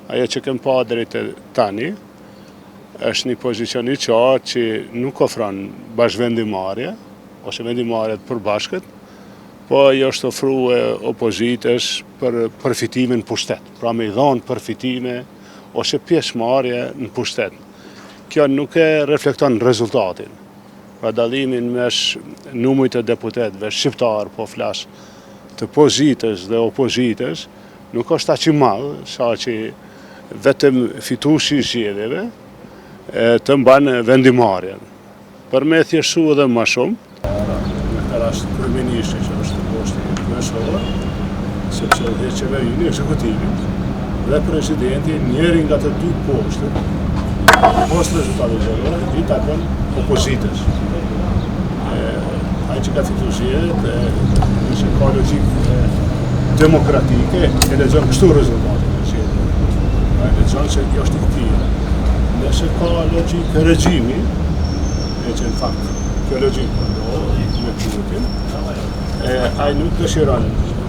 Ajo që kem pa deri tani, është një pozicion i qartë që nuk ofron bashkëvendimarrje, ose vendimarrje të përbashkët, po ajo është ofruar opozitës për përfitimin në pushtet, pra me i dhënë përfitime ose pjesëmarrje në pushtet. Kjo nuk e reflekton rezultatin. Pra dallimin mes numrit të deputetëve shqiptar, po flas, të pozitës dhe opozitës, nuk është aq i madh sa që vetëm fituesi i zgjedhjeve të mban vendimarrjen. Për me thjeshtësu edhe më shumë, në rast kryeministri që është posti kryesor, sepse dhe qeverinë ekzekutivit dhe presidenti njëri nga të dy postet, post rezultatit zgjedhor, i takon opozitës. Ai që ka fituar zgjedhjet, nëse ka logjikë demokratike, e lexon kështu rezultatin e zgjedhjeve. Ai lexon se kjo është i tillë. Nëse ka logjikë regjimi, e që në fakt kjo logjikë me Putin, ai nuk dëshiron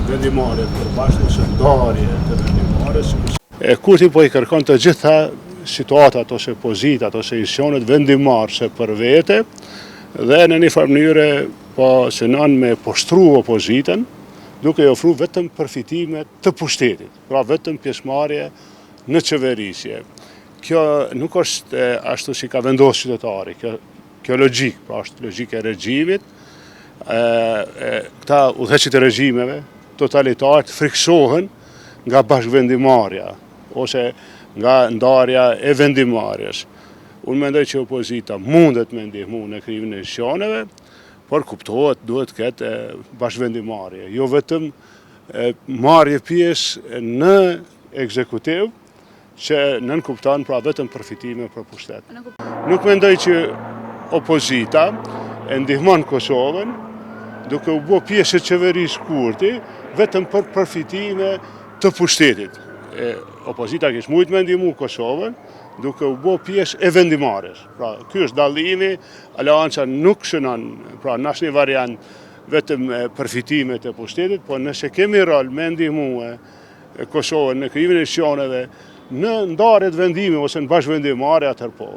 vendimarrje përbashkët ose ndarje të vendimarrjes. Kurti po i kërkon të gjitha situatat ose pozitat ose institucionet vendimarrëse për vete dhe në një farë mënyrë po synon me poshtru opozitën, duke i ofruar vetëm përfitime të pushtetit, pra vetëm pjesëmarrje në qeverisje. Kjo nuk është ashtu si ka vendosur qytetari, kjo logjik, pra është logjika e regjimit. Këta udhëheqësit e regjimeve totalitar friksohen nga bashkëvendimarrja ose nga ndarja e vendimarrjes. Unë mendoj që opozita mundet me ndihmu në krijimin e institucioneve, por kuptohet duhet të ketë bashkëvendimarrje, jo vetëm marrje pjesë në ekzekutiv që nënkupton pra vetëm përfitime për pushtet. Nuk mendoj që opozita e ndihmon Kosovën duke u bë pjesë e qeverisë Kurti vetëm për përfitime të pushtetit. Opozita kishte mujt me ndihmu Kosovën duke u bë pjesë e vendimarrjes. Pra, ky është dallimi, Aleanca nuk shënon, pra në asnjë variant vetëm përfitimet e pushtetit, po nëse kemi rol me ndihmu Kosovën në krijimin e institucioneve, në ndarjet vendime ose në bashkëvendimarrje, atëherë po.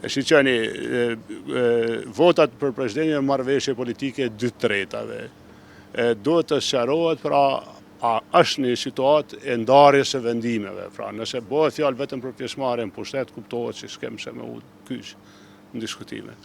Shiqeni, votat për presidentin e marrëveshje politike 2/3. Duhet të sqarohet, pra a është një situatë e ndarjes së vendimeve. Pra nëse bëhet fjalë vetëm për pjesëmarrjen në pushtet, kuptohet se s'kem se me u kyç në diskutime.